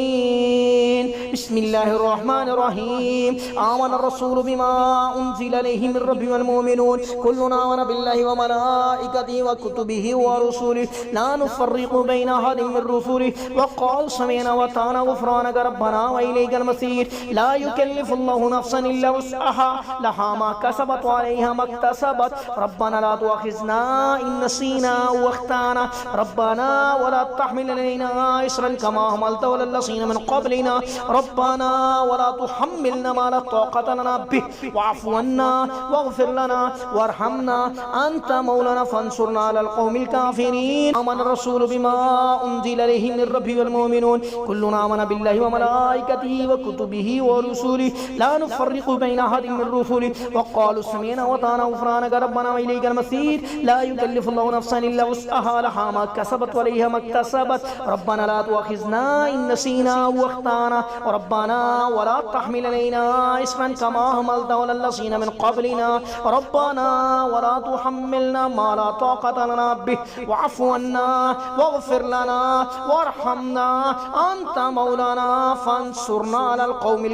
الكافرين. بسم الله الرحمن الرحيم. آمن الرسول بما أنزل إليه من ربه والمؤمنون كلنا آمن بالله وملائكته وكتبه ورسله لا نفرق بين أحد من رسله وقال سمعنا وأطعنا غفرانك ربنا وإليك المصير. لا يكلف الله نفسا إلا وسعها لها ما كسبت وعليها ما اكتسبت ربنا لا تؤاخذنا إن نسينا وأخطأنا ربنا ولا تحمل علينا إصرا كما حملته على الذين من قبلنا ربنا ولا تحملنا ما لا طاقة لنا به واعف عنا واغفر لنا وارحمنا أنت مولانا فانصرنا على القوم الكافرين. آمن الرسول بما أنزل إليه من ربه والمؤمنون كلنا آمن بالله وملائكته وكتبه ورسله لا نفرق بين أحد من رسله وقالوا سمعنا وأطعنا غفرانك ربنا وإليك المصير. لا يكلف الله نفسا إلا وسعها لها ما كسبت وعليها ما اكتسبت ربنا لا تؤاخذنا إن نسينا وأخطأنا ربنا ولا تحمل علينا إصرا كما حملته على الذين من قبلنا ربنا ولا تحملنا ما لا طاقة لنا به واعف عنا واغفر لنا وارحمنا أنت مولانا فانصرنا على القوم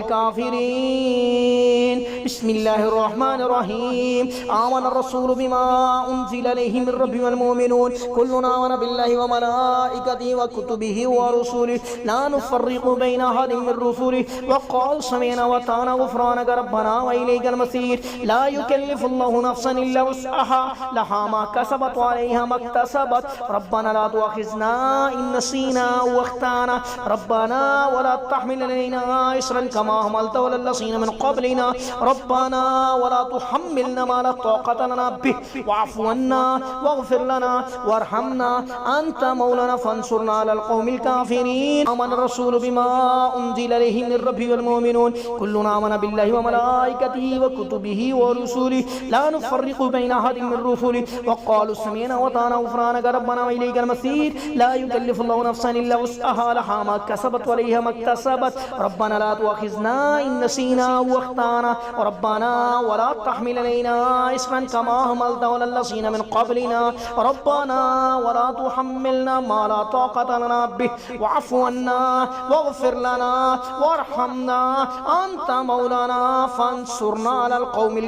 الكافرين. بسم الله الرحمن الرحيم. آمن الرسول بما أنزل إليه من ربه والمؤمنون كلنا آمن بالله وملائكته وكتبه ورسله لا نفرق بين أحد من رسله وقال سمعنا وأطعنا غفرانك ربنا ربنا وإليك المصير. لا يكلف الله نفسا إلا وسعها لها ما كسبت وعليها ما اكتسبت ربنا لا تؤاخذنا إن نسينا وأخطأنا ربنا ولا تحمل علينا إصرا كما حملته على الذين من قبلنا ربنا ولا تحملنا ما لا طاقة لنا به واعف عنا واغفر لنا وارحمنا أنت مولانا فانصرنا على القوم الكافرين. بسم الله الرحمن الرحيم. آمن الرسول بما أنزل إليه من ربه والمؤمنون كلنا آمن بالله وملائكته وكتبه ورسله لا نفرق بين أحد من رسله وقال سمعنا وأطعنا غفرانك ربنا وإليك المصير. لا يكلف الله نفسا إلا وسعها لها ما كسبت وعليها ما اكتسبت وعليها ما اكتسبت ربنا لا تؤاخذنا إن نسينا وأخطأنا ربنا ولا تحمل علينا إصرا كما حملته على الذين من قبلنا ربنا ولا تحملنا ما لا طاقة لنا به واعف عنا واغفر لنا وارحمنا أنت مولانا فانصرنا على القوم الكافرين. آمن الرسول بما أنزل إليه من ربه والمؤمنون كلنا آمن بالله وملائكته وكتبه ورسله لا نفرق بين أحد من رسله وقالوا سمعنا وأطعنا غفرانك ربنا وإليك المصير. لا يكلف الله نفسا إلا وسعها لها ما كسبت وعليها ما اكتسبت ربنا لا تؤاخذنا إن نسينا وأخطأنا ربنا ولا تحمل علينا إصرا كما حملته على الذين من قبلنا ربنا ولا تحملنا ما لا طاقة لنا به واعف عنا واغفر لنا وارحمنا أنت مولانا فانصرنا على القوم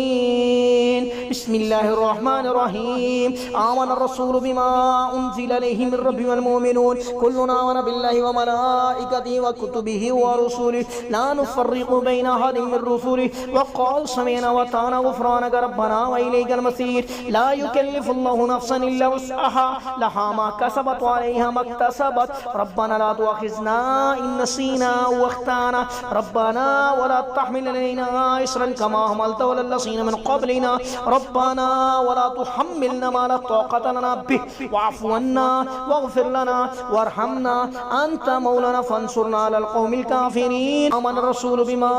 الكافرين. بسم الله الرحمن الرحيم. آمن الرسول بما أنزل إليه من ربه والمؤمنون كلنا آمن بالله وملائكته وكتبه ورسله لا نفرق بين أحد من رسله وقال سمعنا وأطعنا غفرانك ربنا وإليك المصير. لا يكلف الله نفسا إلا وسعها لها ما كسبت كسبت وعليها ما اكتسبت ربنا لا تؤاخذنا إن نسينا واخطأنا ربنا ولا تحمل علينا إصرا كما حملته على الذين من قبلنا ربنا ولا تحملنا ما لا طاقة لنا به واعف عنا واغفر لنا وارحمنا أنت مولانا فانصرنا على القوم الكافرين آمن الرسول بما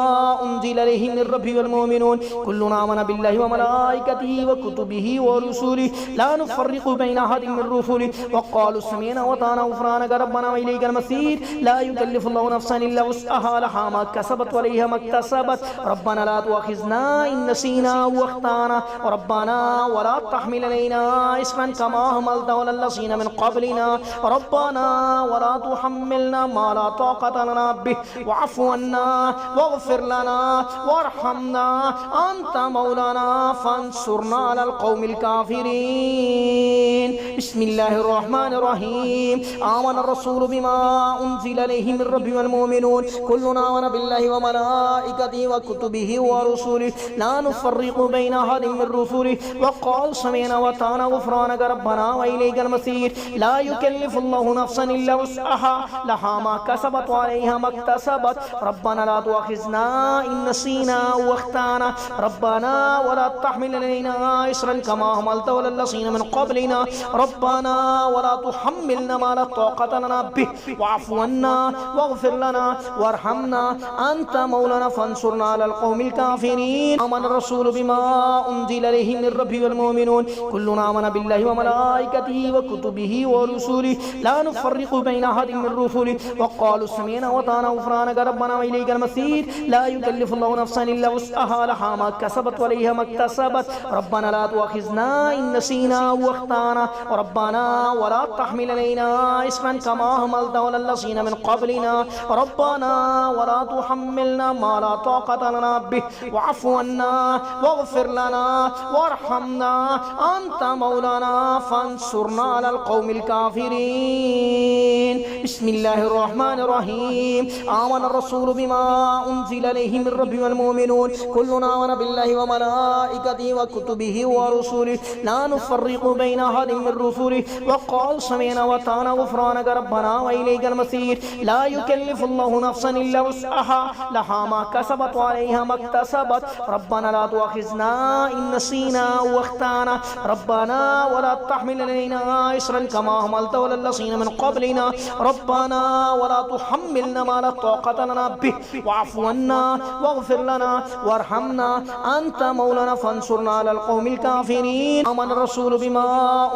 أنزل إليه من ربه والمؤمنون كلنا آمن بالله وملائكته وكتبه ورسله لا نفرق بين أحد من رسله وقالوا سمعنا وأطعنا غفرانك ربنا وإليك المصير لا يكلف الله نفسا إلا وسعها لها ما كسبت وعليها ما اكتسبت ربنا لا تؤاخذنا إن نسينا واخطأنا ربنا ولا تحمل علينا إصرا كما حملته على الذين من قبلنا ربنا ولا تحملنا ما لا طاقة لنا به واعف عنا واغفر لنا وارحمنا أنت مولانا فانصرنا على القوم الكافرين بسم الله الرحمن الرحيم آمن الرسول بما أنزل إليه من ربه والمؤمنون كلنا آمن بالله وملائكته وكتبه ورسله لا نفرق بين أحد من رسله وقال سمعنا وأطعنا غفرانك ربنا وإليك المصير لا يكلف الله نفسا إلا وسعها لها ما كسبت وعليها ما اكتسبت ربنا لا تؤاخذنا إن نسينا واخطأنا ربنا ولا تحمل علينا إصرا كما حملته على الذين من قبلنا ربنا ولا تحملنا ما لا طاقة لنا به واعف عنا واغفر لنا وارحمنا أنت مولانا فانصرنا على القوم الكافرين آمن الرسول بما أنزل إليه من ربه والمؤمنون كلنا آمن بالله وملائكته وكتبه ورسله لا نفرق بين أحد من رسله وقالوا سمعنا وأطعنا غفرانك ربنا وإليك المصير لا يكلف الله نفسا إلا وسعها لها ما كسبت وعليها ما اكتسبت ربنا لا تؤاخذنا إن نسينا واخطأنا ربنا ولا تحمل علينا إصرا كما حملته على الذين من قبلنا ربنا ولا تحملنا ما لا طاقة لنا به واعف عنا واغفر لنا وارحمنا أنت مولانا فانصرنا على القوم الكافرين بسم الله الرحمن الرحيم آمن الرسول بما أنزل إليه من ربه والمؤمنون كلنا آمن بالله وملائكته وكتبه ورسله لا نفرق بين أحد من رسله وقال سمعنا وأطعنا غفرانك ربنا وإليك المصير لا يكلف الله نفسا إلا وسعها لها ما كسبت وعليها ما اكتسبت ربنا لا تؤاخذنا إن نسينا واخطأنا ربنا ولا تحمل علينا إصرا كما حملته على الذين من قبلنا ربنا ولا تحملنا ما لا طاقة لنا به واعف عنا واغفر لنا وارحمنا أنت مولانا فانصرنا على القوم الكافرين آمن الرسول بما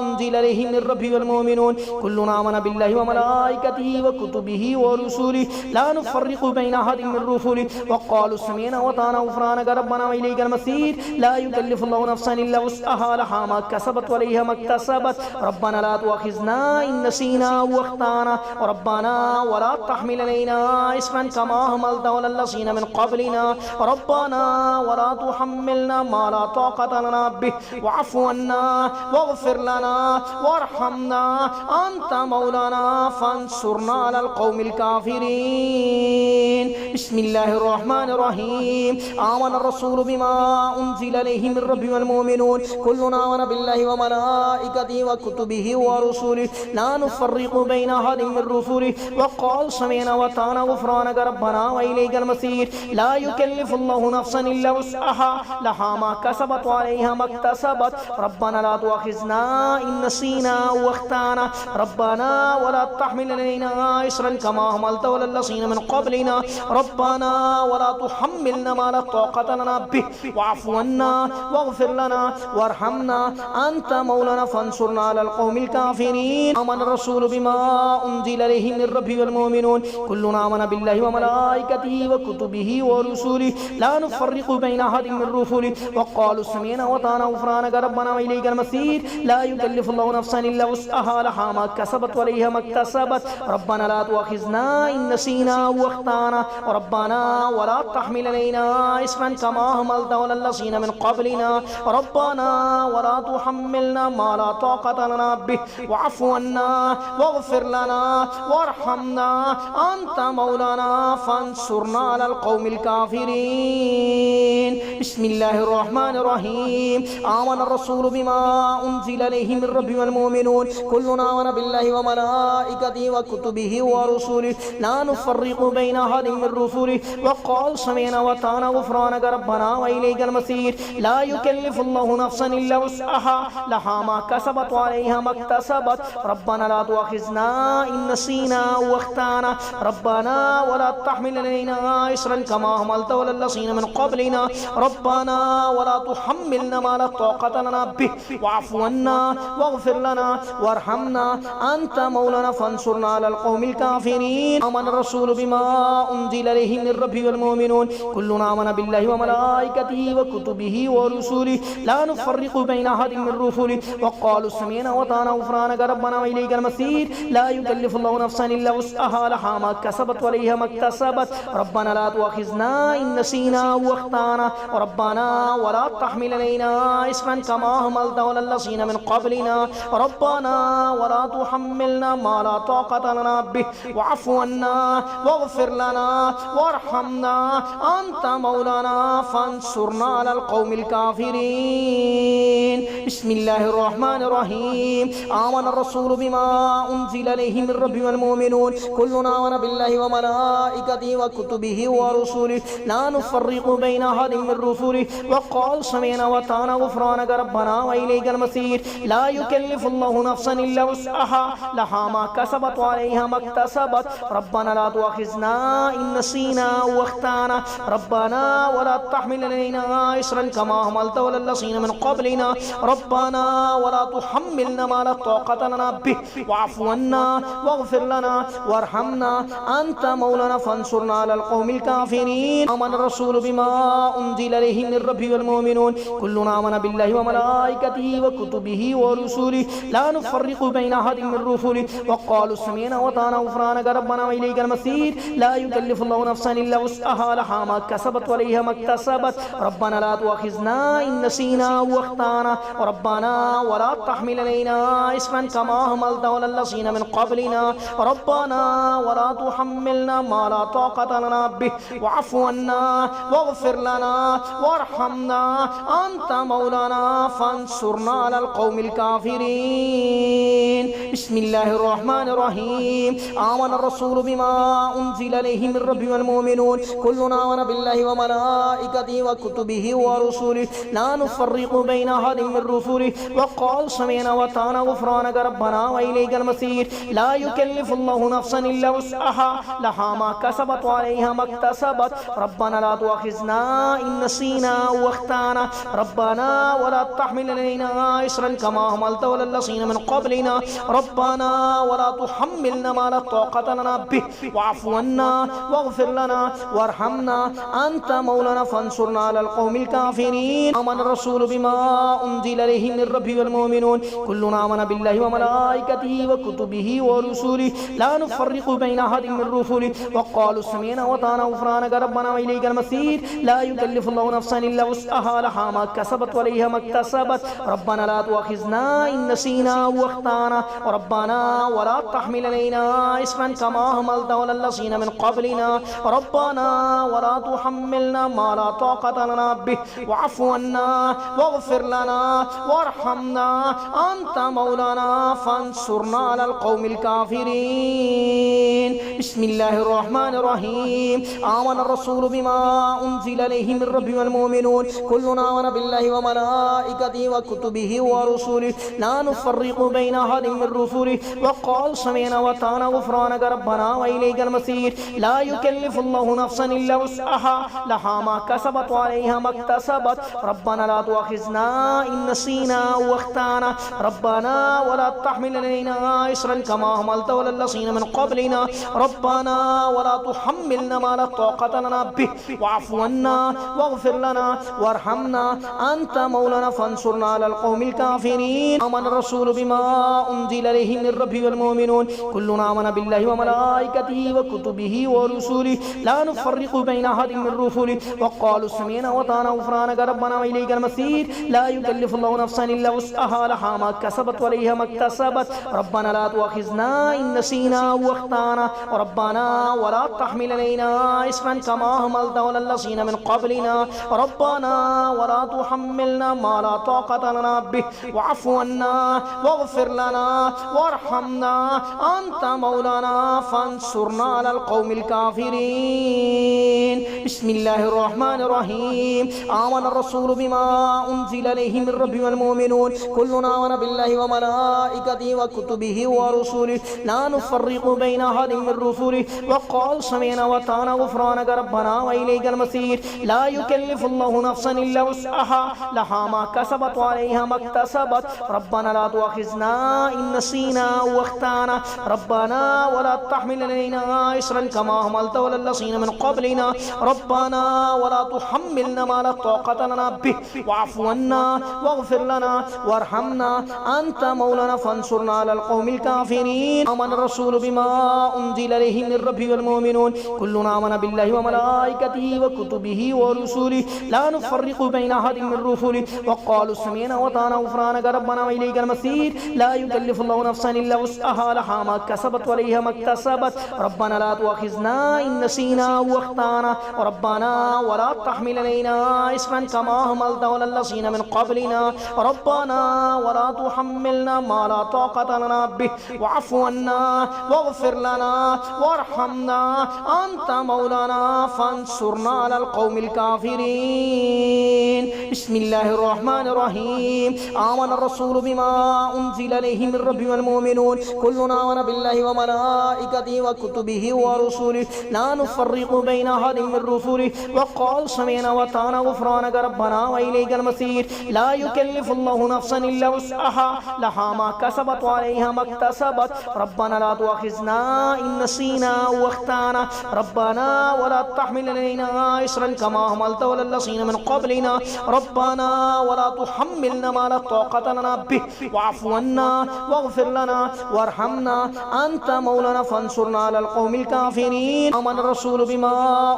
أنزل إليه من ربه والمؤمنون كلنا آمن بالله وملائكته وكتبه ورسله لا نفرق بين أحد من رسله وقالوا سمعنا وأطعنا غفرانك ربنا وإليك المصير لا يكلف الله نفسا إلا وسعها لها ما كسبت وعليها ما اكتسبت ربنا لا تؤاخذنا إن نسينا واخطأنا ربنا ولا تحمل علينا إصرا كما حملته على الذين من قبلنا ربنا ولا تحملنا ما لا طاقة لنا به واعف عنا واغفر لنا وارحمنا أنت مولانا فانصرنا على القوم الكافرين بسم الله الرحمن الرحيم آمن الرسول بما أنزل إليه من ربه والمؤمنون كلنا آمن بالله وملائكته وكتبه ورسله لا نفرق بين أحد من رسله وقال سمعنا وأطعنا غفرانك ربنا وإليك المصير لا يكلف الله نفسا إلا وسعها لها ما كسبت وعليها ما اكتسبت ربنا لا تؤاخذنا إن نسينا واخطأنا ربنا ولا تحمل علينا إصرا كما حملته على الذين من قبلنا ربنا ولا تحملنا ما لا طاقة لنا به واعف عنا واغفر لنا وارحمنا أنت مولانا فانصرنا على القوم الكافرين آمن الرسول بما أنزل إليه من ربه والمؤمنون كلنا آمن بالله وملائكته وكتبه ورسله لا نفرق بين أحد من رسله وقالوا سمعنا وأطعنا غفرانك ربنا وإليك المصير لا يكلف الله نفسا إلا وسعها لها ما كسبت وعليها ما اكتسبت ربنا لا تؤاخذنا إن نسينا واخطأنا ربنا ولا تحمل علينا إصرا كما حملته على الذين من قبلنا ربنا ولا تحملنا ما لا طاقة لنا به واعف عنا واغفر لنا وارحمنا أنت مولانا فانصرنا على القوم الكافرين بسم الله الرحمن الرحيم آمن الرسول بما أنزل إليه من ربه والمؤمنون كلنا آمن بالله وملائكته وكتبه ورسله لا نفرق بين أحد من رسله وقال سمعنا وأطعنا غفرانك ربنا وإليك المصير لا يكلف الله نفسا إلا وسعها لها ما كسبت وعليها ما اكتسبت ربنا لا تؤاخذنا إن نسينا واخطأنا ربنا ولا تحمل علينا إصرا كما حملته على الذين من قبلنا ربنا ولا تحملنا ما لا طاقة لنا به واعف عنا واغفر لنا وارحمنا أنت مولانا فانصرنا على القوم الكافرين آمن الرسول بما أنزل إليه من ربه والمؤمنون كلنا آمن بالله وملائكته وكتبه ورسله لا نفرق بين أحد من رسله وقالوا سمعنا وأطعنا غفرانك ربنا وإليك المصير لا يكلف الله نفسا إلا وسعها لها ما كسبت وعليها ما اكتسبت ربنا لا تؤاخذنا إن نسينا واخطأنا ربنا ولا تحمل علينا إصرا كما حملته على الذين من قبلنا ربنا ولا تحملنا ما لا طاقة لنا به واعف عنا واغفر لنا وارحمنا أنت مولانا فانصرنا على القوم الكافرين بسم الله الرحمن الرحيم آمن الرسول بما أنزل إليه من ربه والمؤمنون كلنا آمن بالله وملائكته وكتبه ورسله لا نفرق بين أحد من رسله وقال سمعنا وأطعنا غفرانك ربنا وإليك المصير لا يكلف الله نفسا إلا وسعها لها ما كسبت وعليها ما اكتسبت ربنا لا تؤاخذنا إن نسينا واخطأنا ربنا ولا تحمل علينا إصرا كما حملته على الذين من قبلنا ربنا ولا تحملنا ما لا طاقة لنا به واعف عنا واغفر لنا وارحمنا أنت مولانا فانصرنا على القوم الكافرين آمن الرسول بما أنزل إليه من ربه والمؤمنون كلنا آمن بالله وملائكته وكتبه ورسله لا نفرق بين أحد من رسله وقالوا سمعنا وأطعنا غفرانك ربنا وإليك المصير لا يكلف الله نفسا إلا وسعها لها ما كسبت وعليها ما اكتسبت ربنا لا تؤاخذنا إن نسينا واخطأنا ربنا ولا تحمل علينا إصرا كما حملته على الذين من قبلنا ربنا ولا تحملنا ما لا طاقة لنا به واعف عنا واغفر لنا وارحمنا أنت مولانا فانصرنا على القوم الكافرين بسم الله الرحمن الرحيم آمن الرسول بما أنزل إليه من ربه والمؤمنون كلنا آمن بالله وملائكته وكتبه ورسله لا نفرق بين أحد من رسله وقال سمعنا وأطعنا غفرانك ربنا وإليك المصير لا يكلف الله نفسا إلا وسعها لها ما كسبت وعليها ما اكتسبت ربنا لا تؤاخذنا إن نسينا واخطأنا ربنا ولا تحمل علينا إصرا كما حملته على الذين من قبلنا ربنا ولا تحملنا ما لا طاقة لنا به واعف عنا واغفر لنا وارحمنا أنت مولانا فانصرنا على القوم الكافرين آمن الرسول بما أنزل إليه من ربه والمؤمنون كلنا آمن بالله وملائكته وكتبه ورسله لا نفرق بين أحد من رسله وقالوا سمعنا وأطعنا غفرانك ربنا وإليك المصير لا يكلف الله نفسا إلا وسعها لها ما كسبت وعليها ما اكتسبت ربنا لا تؤاخذنا إن نسينا واخطأنا ربنا ولا تحمل علينا إصرا كما حملته على الذين من قبلنا ربنا ولا تحملنا ما لا طاقة لنا به واعف عنا واغفر لنا وارحمنا أنت مولانا فانصرنا على القوم الكافرين بسم الله الرحمن الرحيم آمن الرسول بما أنزل إليه من ربه والمؤمنون كلنا آمن بالله وملائكته وكتبه ورسله لا نفرق بين أحد من رسله وقال سمعنا وأطعنا غفرانك ربنا وإليك المصير لا يكلف الله نفسا إلا وسعها لها ما كسبت وعليها ما اكتسبت ربنا لا تؤاخذنا إن نسينا واخطأنا ربنا ولا تحمل علينا إصرا كما حملته على الذين من قبلنا ربنا ولا تحملنا ما لا طاقة لنا به واعف عنا واغفر لنا وارحمنا أنت مولانا فانصرنا على القوم الكافرين آمن الرسول بما أنزل إليه من ربه والمؤمنون كلنا آمن بالله وملائكته وكتبه ورسله لا نفرق بين أحد من رسله وقالوا سمعنا وأطعنا غفرانك ربنا وإليك المصير لا يكلف الله نفسا إلا وسعها لها ما كسبت وعليها ما اكتسبت ربنا لا تؤاخذنا إن نسينا واخطأنا ربنا ولا تحمل علينا إصرا كما حملته على الذين من قبلنا ربنا ولا تحملنا ما لا طاقة لنا به واعف عنا واغفر لنا لنا وارحمنا أنت مولانا فانصرنا على القوم الكافرين بسم الله الرحمن الرحيم آمن الرسول بما أنزل إليه من ربه والمؤمنون كلنا آمن بالله وملائكته وكتبه ورسله لا نفرق بين أحد من رسله وقال سمعنا وأطعنا غفرانك ربنا وإليك المصير لا يكلف الله نفسا إلا وسعها لها ما كسبت وعليها ما اكتسبت ربنا لا تؤاخذنا إن نسينا واخطأنا ربنا ولا تحمل علينا إصرا كما حملته على الذين من قبلنا ربنا ولا تحملنا ما لا طاقة لنا به واعف عنا واغفر لنا وارحمنا أنت مولانا فانصرنا على القوم الكافرين آمن الرسول بما أنزل إليه من ربه والمؤمنون كلنا آمن بالله وملائكته وكتبه ورسله لا نفرق بين أحد من رسله وقالوا سمعنا وأطعنا غفرانك ربنا وإليك المصير لا يكلف الله نفسا إلا وسعها لها ما كسبت وعليها ما اكتسبت ربنا لا تؤاخذنا إن نسينا واخطأنا ربنا ولا تحمل علينا إصرا كما حملته على الذين من قبلنا ربنا ولا تحملنا ما لا طاقة لنا به واعف عنا واغفر لنا وارحمنا أنت مولانا فانصرنا على القوم الكافرين بسم الله الرحمن الرحيم آمن الرسول بما أنزل إليه من ربه والمؤمنون كلنا آمن بالله وملائكته وكتبه ورسله لا نفرق بين أحد من رسله وقال سمعنا وأطعنا غفرانك ربنا وإليك المصير لا يكلف الله نفسا إلا وسعها لها ما كسبت وعليها ما اكتسبت ربنا لا تؤاخذنا إن نسينا واخطأنا ربنا ولا تحمل علينا إصرا كما حملته على الذين من قبلنا ربنا ولا تحملنا ما لا طاقة لنا به واعف عنا واغفر لنا وارحمنا أنت مولانا فانصرنا على القوم الكافرين آمن الرسول بما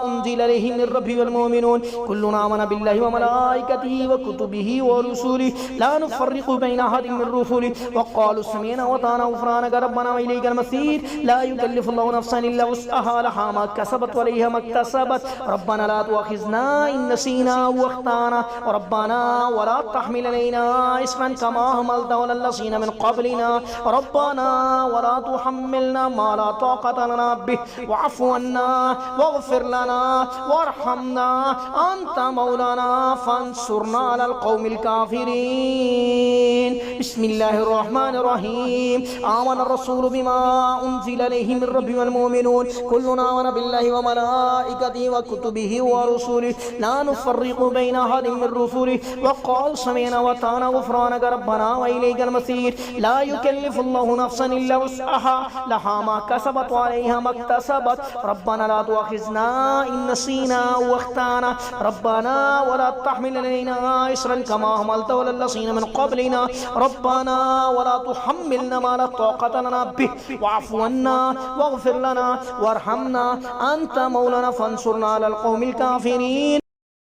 أنزل إليه من ربه والمؤمنون كلنا آمن بالله وملائكته وكتبه ورسله لا نفرق بين أحد من رسله وقالوا سمعنا وأطعنا غفرانك ربنا وإليك المصير لا يكلف الله نفسا إلا وسعها لها ما كسبت وعليها ما اكتسبت ربنا لا تؤاخذنا إن نسينا واخطأنا ربنا ولا تحمل علينا إصرا كما حملته على الذين من قبلنا ربنا ولا تحملنا ما لا طاقة لنا به واعف عنا واغفر لنا وارحمنا أنت مولانا فانصرنا على القوم الكافرين بسم الله الرحمن الرحيم آمن الرسول بما أنزل إليه من ربه والمؤمنون كلنا آمن بالله وملائكته وكتبه ورسله لا نفرق بين أحد من رسله وقال سمعنا وأطعنا غفرانك ربنا وإليك المصير لا يكلف الله نفسا إلا وسعها لها ما كسبت وعليها ما اكتسبت ربنا لا تؤاخذنا إن نسينا واخطأنا ربنا ولا تحمل علينا إصرا كما حملته على الذين من قبلنا ربنا ولا تحملنا ما لا طاقة لنا به واعف عنا واغفر لنا وارحمنا أنت مولانا فانصرنا على القوم الكافرين